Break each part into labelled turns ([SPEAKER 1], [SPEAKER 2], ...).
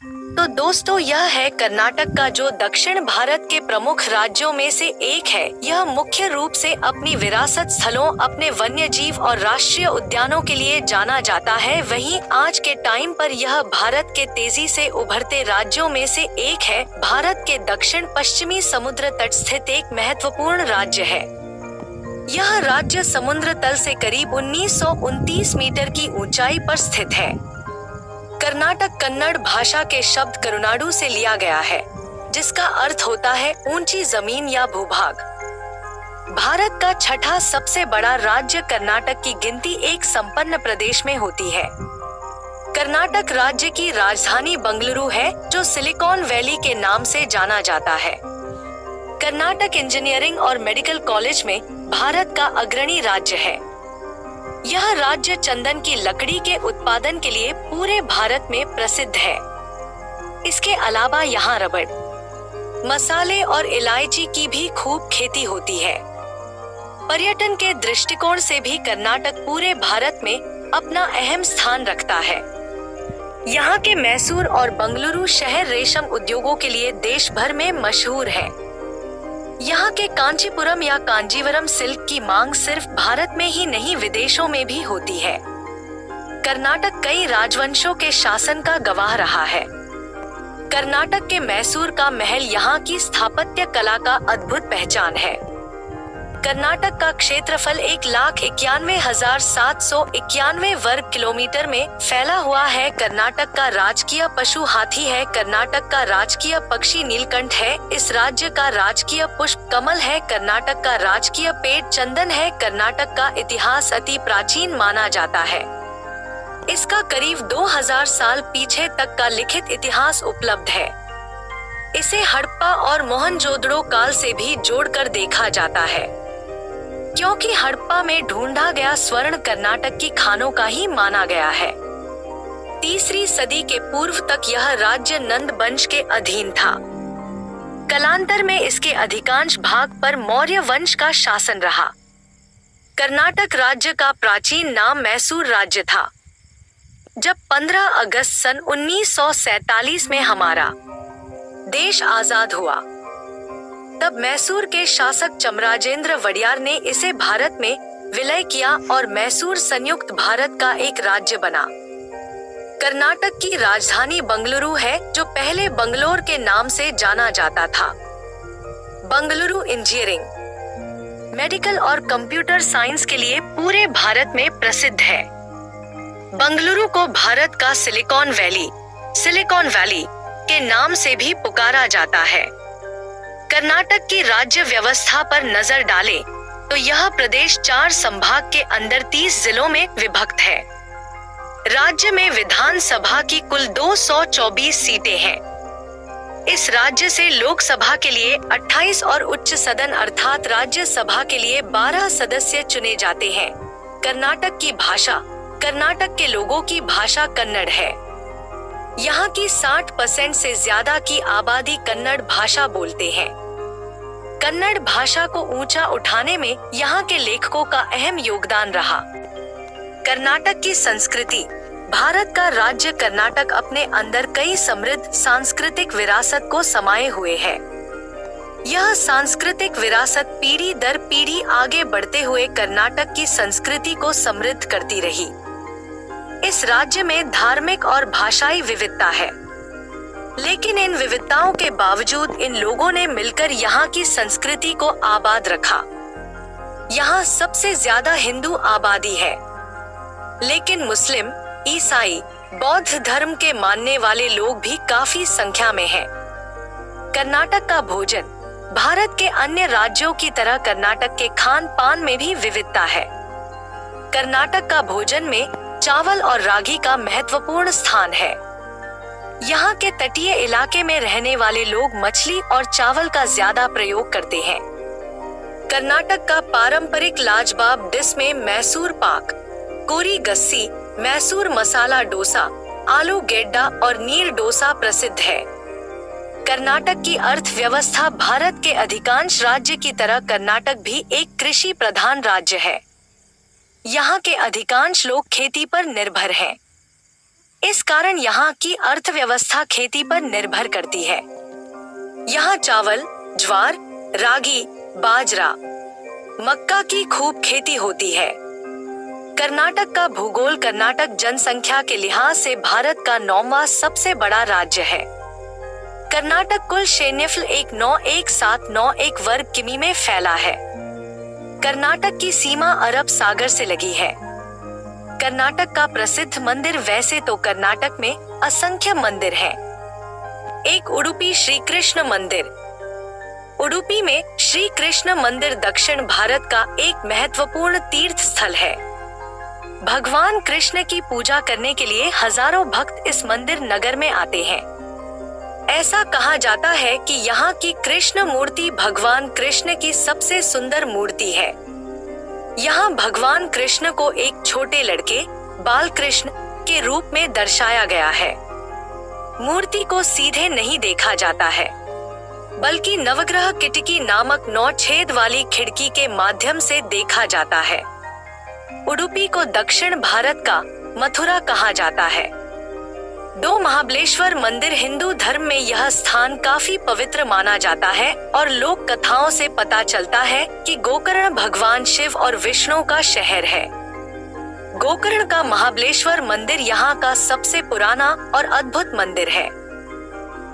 [SPEAKER 1] तो दोस्तों, यह है कर्नाटक का जो दक्षिण भारत के प्रमुख राज्यों में से एक है। यह मुख्य रूप से अपनी विरासत स्थलों, अपने वन्य जीव और राष्ट्रीय उद्यानों के लिए जाना जाता है। वहीं आज के टाइम पर यह भारत के तेजी से उभरते राज्यों में से एक है। भारत के दक्षिण पश्चिमी समुद्र तट स्थित एक महत्वपूर्ण राज्य है। यह राज्य समुद्र तल से करीब 1929 मीटर की ऊंचाई पर स्थित है। कर्नाटक कन्नड़ भाषा के शब्द करुनाडु से लिया गया है, जिसका अर्थ होता है ऊंची जमीन या भूभाग। भारत का छठा सबसे बड़ा राज्य कर्नाटक की गिनती एक संपन्न प्रदेश में होती है। कर्नाटक राज्य की राजधानी बंगलुरु है, जो सिलिकॉन वैली के नाम से जाना जाता है। कर्नाटक इंजीनियरिंग और मेडिकल कॉलेज में भारत का अग्रणी राज्य है। यह राज्य चंदन की लकड़ी के उत्पादन के लिए पूरे भारत में प्रसिद्ध है। इसके अलावा यहाँ रबड़, मसाले और इलायची की भी खूब खेती होती है। पर्यटन के दृष्टिकोण से भी कर्नाटक पूरे भारत में अपना अहम स्थान रखता है। यहाँ के मैसूर और बंगलुरु शहर रेशम उद्योगों के लिए देश भर में मशहूर है। यहाँ के कांचीपुरम या कांजीवरम सिल्क की मांग सिर्फ भारत में ही नहीं, विदेशों में भी होती है। कर्नाटक कई राजवंशों के शासन का गवाह रहा है। कर्नाटक के मैसूर का महल यहाँ की स्थापत्य कला का अद्भुत पहचान है। कर्नाटक का क्षेत्रफल 1,91,791 वर्ग किलोमीटर में फैला हुआ है। कर्नाटक का राजकीय पशु हाथी है। कर्नाटक का राजकीय पक्षी नीलकंठ है। इस राज्य का राजकीय पुष्प कमल है। कर्नाटक का राजकीय पेड़ चंदन है। कर्नाटक का इतिहास अति प्राचीन माना जाता है। इसका करीब 2000 साल पीछे तक का लिखित इतिहास उपलब्ध है। इसे हड़प्पा और मोहनजोदड़ो काल से भी जोड़कर देखा जाता है, क्योंकि हड़प्पा में ढूंढा गया स्वर्ण कर्नाटक की खानों का ही माना गया है। 3री सदी के पूर्व तक यह राज्य नंद वंश के अधीन था। कालांतर में इसके अधिकांश भाग पर मौर्य वंश का शासन रहा। कर्नाटक राज्य का प्राचीन नाम मैसूर राज्य था। जब 15 अगस्त सन 1947 में हमारा देश आजाद हुआ, तब मैसूर के शासक चमराजेंद्र वडियार ने इसे भारत में विलय किया और मैसूर संयुक्त भारत का एक राज्य बना। कर्नाटक की राजधानी बंगलुरु है, जो पहले बंगलोर के नाम से जाना जाता था। बंगलुरु इंजीनियरिंग, मेडिकल और कंप्यूटर साइंस के लिए पूरे भारत में प्रसिद्ध है। बंगलुरु को भारत का सिलिकॉन वैली के नाम से भी पुकारा जाता है। कर्नाटक की राज्य व्यवस्था पर नजर डालें तो यह प्रदेश 4 संभाग के अंदर 30 जिलों में विभक्त है। राज्य में विधानसभा की कुल 224 सीटें हैं। इस राज्य से लोकसभा के लिए 28 और उच्च सदन अर्थात राज्यसभा के लिए 12 सदस्य चुने जाते हैं। कर्नाटक की भाषा, कर्नाटक के लोगों की भाषा कन्नड़ है। यहाँ की 60% से ज्यादा की आबादी कन्नड़ भाषा बोलते हैं। कन्नड़ भाषा को ऊंचा उठाने में यहाँ के लेखकों का अहम योगदान रहा। कर्नाटक की संस्कृति, भारत का राज्य कर्नाटक अपने अंदर कई समृद्ध सांस्कृतिक विरासत को समाये हुए है। यह सांस्कृतिक विरासत पीढ़ी दर पीढ़ी आगे बढ़ते हुए कर्नाटक की संस्कृति को समृद्ध करती रही। इस राज्य में धार्मिक और भाषाई विविधता है, लेकिन इन विविधताओं के बावजूद इन लोगों ने मिलकर यहाँ की संस्कृति को आबाद रखा। यहाँ सबसे ज्यादा हिंदू आबादी है, लेकिन मुस्लिम, ईसाई, बौद्ध धर्म के मानने वाले लोग भी काफी संख्या में हैं। कर्नाटक का भोजन, भारत के अन्य राज्यों की तरह कर्नाटक के खान पान में भी विविधता है। कर्नाटक का भोजन में चावल और रागी का महत्वपूर्ण स्थान है। यहाँ के तटीय इलाके में रहने वाले लोग मछली और चावल का ज्यादा प्रयोग करते हैं। कर्नाटक का पारंपरिक लाजवाब डिश में मैसूर पाक, कोरी गस्सी, मैसूर मसाला डोसा, आलू गेड्डा और नीर डोसा प्रसिद्ध है। कर्नाटक की अर्थव्यवस्था भारत के अधिकांश राज्य की तरह कर्नाटक भी एक कृषि प्रधान राज्य है। यहाँ के अधिकांश लोग खेती पर निर्भर हैं। इस कारण यहाँ की अर्थव्यवस्था खेती पर निर्भर करती है। यहाँ चावल, ज्वार, रागी, बाजरा, मक्का की खूब खेती होती है। कर्नाटक का भूगोल कर्नाटक जनसंख्या के लिहाज से भारत का 9वां सबसे बड़ा राज्य है। कर्नाटक कुल क्षेत्रफल 191,791 वर्ग किमी में फैला है। कर्नाटक की सीमा अरब सागर से लगी है। कर्नाटक का प्रसिद्ध मंदिर वैसे तो कर्नाटक में असंख्य मंदिर हैं। एक उडुपी श्री कृष्ण मंदिर। उडुपी में श्री कृष्ण मंदिर दक्षिण भारत का एक महत्वपूर्ण तीर्थ स्थल है। भगवान कृष्ण की पूजा करने के लिए हजारों भक्त इस मंदिर नगर में आते हैं। ऐसा कहा जाता है कि यहाँ की कृष्ण मूर्ति भगवान कृष्ण की सबसे सुंदर मूर्ति है। यहाँ भगवान कृष्ण को एक छोटे लड़के बाल कृष्ण के रूप में दर्शाया गया है। मूर्ति को सीधे नहीं देखा जाता है, बल्कि नवग्रह किटकी नामक 9 छेद वाली खिड़की के माध्यम से देखा जाता है। उडुपी को दक्षिण भारत का मथुरा कहा जाता है। 2 महाबलेश्वर मंदिर। हिंदू धर्म में यह स्थान काफी पवित्र माना जाता है और लोक कथाओं से पता चलता है कि गोकर्ण भगवान शिव और विष्णु का शहर है। गोकर्ण का महाबलेश्वर मंदिर यहाँ का सबसे पुराना और अद्भुत मंदिर है।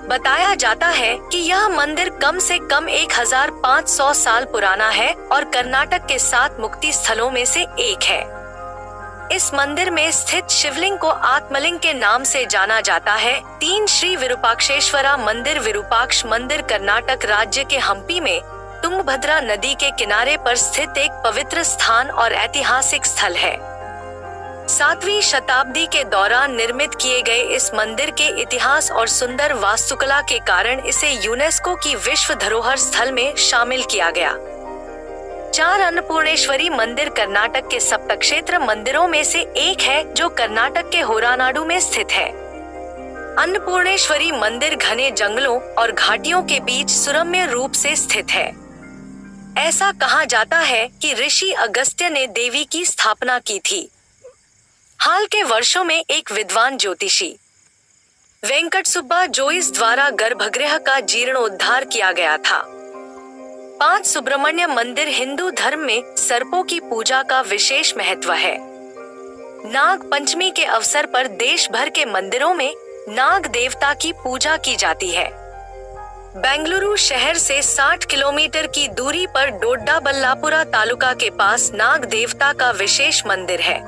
[SPEAKER 1] बताया जाता है कि यह मंदिर कम से कम 1500 साल पुराना है और कर्नाटक के 7 मुक्ति स्थलों में से एक है। इस मंदिर में स्थित शिवलिंग को आत्मलिंग के नाम से जाना जाता है। 3 श्री विरूपाक्षेश्वरा मंदिर। विरूपाक्ष मंदिर कर्नाटक राज्य के हम्पी में तुंगभद्रा नदी के किनारे पर स्थित एक पवित्र स्थान और ऐतिहासिक स्थल है। 7वीं शताब्दी के दौरान निर्मित किए गए इस मंदिर के इतिहास और सुंदर वास्तुकला के कारण इसे यूनेस्को की विश्व धरोहर स्थल में शामिल किया गया। 4 अन्नपूर्णेश्वरी मंदिर कर्नाटक के सप्तक्षेत्र मंदिरों में से एक है जो कर्नाटक के होरानाडु में स्थित है। अन्नपूर्णेश्वरी मंदिर घने जंगलों और घाटियों के बीच सुरम्य रूप से स्थित है। ऐसा कहा जाता है कि ऋषि अगस्त्य ने देवी की स्थापना की थी। हाल के वर्षों में एक विद्वान ज्योतिषी वेंकट सुब्बा जोइस द्वारा गर्भगृह का जीर्णोद्धार किया गया था। 5 सुब्रमण्य मंदिर। हिंदू धर्म में सर्पों की पूजा का विशेष महत्व है। नाग पंचमी के अवसर पर देश भर के मंदिरों में नाग देवता की पूजा की जाती है। बेंगलुरु शहर से 60 किलोमीटर की दूरी पर डोड्डाबल्लापुरा तालुका के पास नाग देवता का विशेष मंदिर है,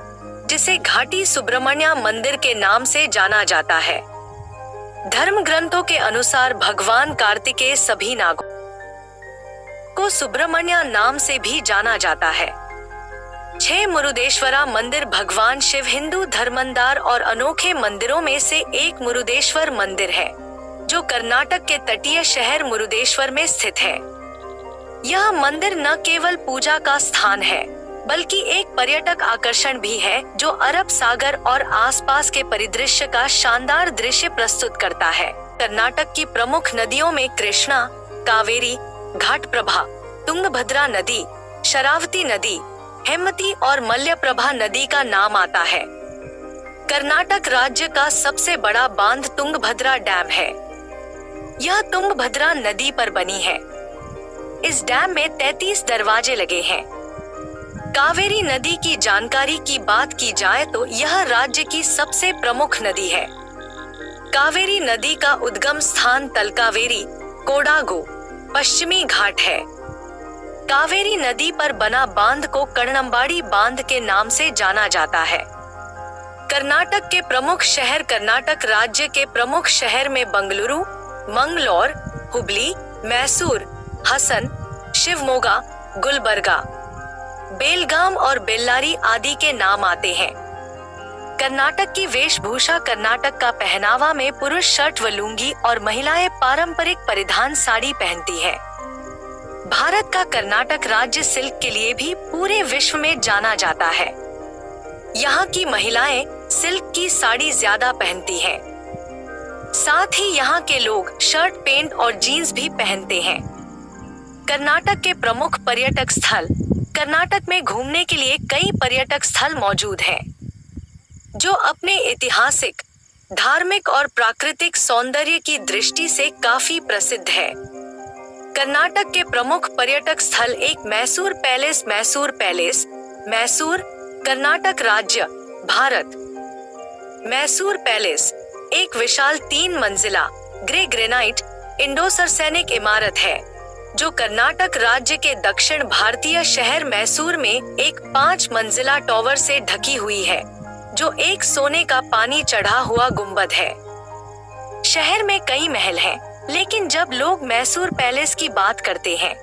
[SPEAKER 1] जिसे घाटी सुब्रमण्य मंदिर के नाम से जाना जाता है। धर्म ग्रंथों के अनुसार भगवान कार्तिकेय सभी नागों को सुब्रमण्य नाम से भी जाना जाता है। 6 मुरुदेश्वरा मंदिर। भगवान शिव हिंदू धर्मंदार और अनोखे मंदिरों में से एक मुरुदेश्वर मंदिर है, जो कर्नाटक के तटीय शहर मुरुदेश्वर में स्थित है। यह मंदिर न केवल पूजा का स्थान है, बल्कि एक पर्यटक आकर्षण भी है जो अरब सागर और आसपास के परिदृश्य का शानदार दृश्य प्रस्तुत करता है। कर्नाटक की प्रमुख नदियों में कृष्णा, कावेरी, घाटप्रभा, तुंगभद्रा नदी, शरावती नदी, हेमवती और मल्यप्रभा नदी का नाम आता है। कर्नाटक राज्य का सबसे बड़ा बांध तुंगभद्रा डैम है। यह तुंगभद्रा नदी पर बनी है। इस डैम में 33 दरवाजे लगे हैं। कावेरी नदी की जानकारी की बात की जाए तो यह राज्य की सबसे प्रमुख नदी है। कावेरी नदी का उद्गम स्थान तलकावेरी, कोडागु, पश्चिमी घाट है। कावेरी नदी पर बना बांध को कर्णम्बाड़ी बांध के नाम से जाना जाता है। कर्नाटक के प्रमुख शहर। कर्नाटक राज्य के प्रमुख शहर में बंगलुरु, मंगलौर, हुबली, मैसूर, हसन, शिवमोगा, गुलबर्गा, बेलगाम और बेल्लारी आदि के नाम आते हैं। कर्नाटक की वेशभूषा। कर्नाटक का पहनावा में पुरुष शर्ट व लुंगी और महिलाएं पारंपरिक परिधान साड़ी पहनती है। भारत का कर्नाटक राज्य सिल्क के लिए भी पूरे विश्व में जाना जाता है। यहाँ की महिलाएं सिल्क की साड़ी ज्यादा पहनती हैं। साथ ही यहाँ के लोग शर्ट, पैंट और जीन्स भी पहनते हैं। कर्नाटक के प्रमुख पर्यटक स्थल। कर्नाटक में घूमने के लिए कई पर्यटक स्थल मौजूद हैं, जो अपने ऐतिहासिक, धार्मिक और प्राकृतिक सौंदर्य की दृष्टि से काफी प्रसिद्ध है। कर्नाटक के प्रमुख पर्यटक स्थल एक मैसूर पैलेस, मैसूर, कर्नाटक राज्य, भारत। मैसूर पैलेस एक विशाल 3 मंजिला ग्रे ग्रेनाइट इंडोसरसैनिक इमारत है जो कर्नाटक राज्य के दक्षिण भारतीय शहर मैसूर में एक 5 मंजिला टॉवर से ढकी हुई है, जो एक सोने का पानी चढ़ा हुआ गुंबद है। शहर में कई महल हैं, लेकिन जब लोग मैसूर पैलेस की बात करते हैं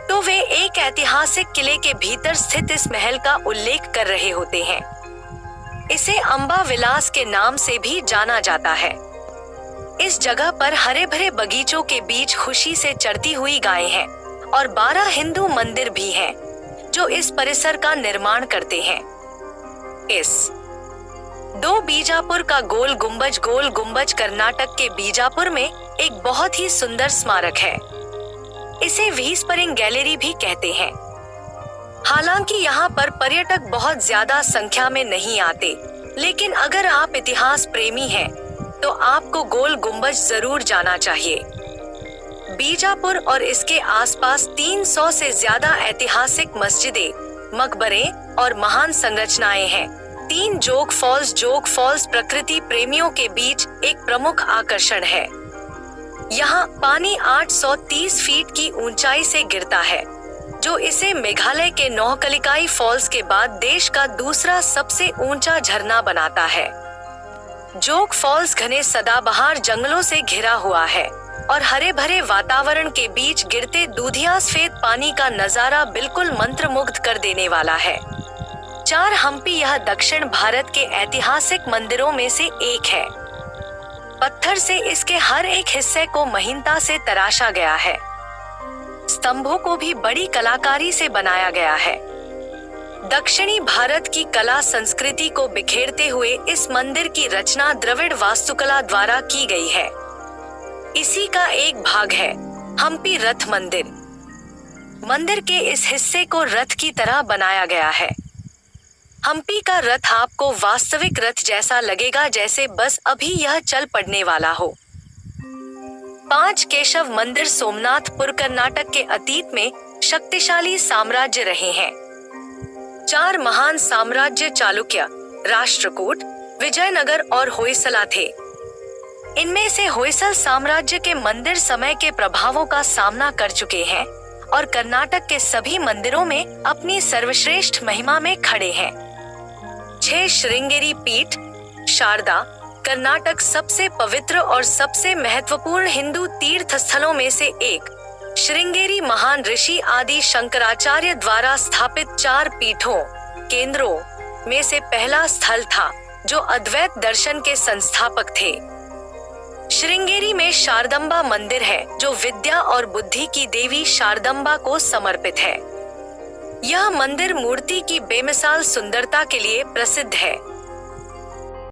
[SPEAKER 1] तो वे एक ऐतिहासिक किले के भीतर स्थित इस महल का उल्लेख कर रहे होते हैं। इसे अंबा विलास के नाम से भी जाना जाता है। इस जगह पर हरे भरे बगीचों के बीच खुशी से चरती हुई गायें हैं और 12 हिंदू मंदिर भी हैं, जो इस परिसर का निर्माण करते हैं। बीजापुर का गोल गुंबज कर्नाटक के बीजापुर में एक बहुत ही सुंदर स्मारक है। इसे व्हीस्परिंग गैलरी भी कहते हैं। हालांकि यहाँ पर पर्यटक बहुत ज्यादा संख्या में नहीं आते, लेकिन अगर आप इतिहास प्रेमी हैं, तो आपको गोल गुंबज जरूर जाना चाहिए। बीजापुर और इसके आसपास 300 से ज्यादा ऐतिहासिक मस्जिदें, मकबरे और महान संरचनाएं हैं। 3 जोग फॉल्स प्रकृति प्रेमियों के बीच एक प्रमुख आकर्षण है। यहाँ पानी 830 फीट की ऊंचाई से गिरता है, जो इसे मेघालय के नौहकलिकाई फॉल्स के बाद देश का दूसरा सबसे ऊंचा झरना बनाता है। जोग फॉल्स घने सदाबहार जंगलों से घिरा हुआ है और हरे भरे वातावरण के बीच गिरते दूधिया सफेद पानी का नजारा बिल्कुल मंत्रमुग्ध कर देने वाला है। 4 हम्पी यह दक्षिण भारत के ऐतिहासिक मंदिरों में से एक है। पत्थर से इसके हर एक हिस्से को महीनता से तराशा गया है। स्तंभों को भी बड़ी कलाकारी से बनाया गया है। दक्षिणी भारत की कला संस्कृति को बिखेरते हुए इस मंदिर की रचना द्रविड़ वास्तुकला द्वारा की गई है। इसी का एक भाग है हम्पी रथ मंदिर। मंदिर के इस हिस्से को रथ की तरह बनाया गया है। हम्पी का रथ आपको वास्तविक रथ जैसा लगेगा, जैसे बस अभी यह चल पड़ने वाला हो। 5 केशव मंदिर सोमनाथपुर कर्नाटक के अतीत में शक्तिशाली साम्राज्य रहे हैं। 4 महान साम्राज्य चालुक्य, राष्ट्रकूट, विजयनगर और होयसला थे। इनमें से होयसल साम्राज्य के मंदिर समय के प्रभावों का सामना कर चुके हैं और कर्नाटक के सभी मंदिरों में अपनी सर्वश्रेष्ठ महिमा में खड़े हैं। 6 श्रृंगेरी पीठ, शारदा, कर्नाटक सबसे पवित्र और सबसे महत्वपूर्ण हिंदू तीर्थ स्थलों में से एक। श्रृंगेरी महान ऋषि आदि शंकराचार्य द्वारा स्थापित 4 पीठों केंद्रों में से पहला स्थल था, जो अद्वैत दर्शन के संस्थापक थे। श्रृंगेरी में शारदम्बा मंदिर है, जो विद्या और बुद्धि की देवी शारदम्बा को समर्पित है। यह मंदिर मूर्ति की बेमिसाल सुंदरता के लिए प्रसिद्ध है।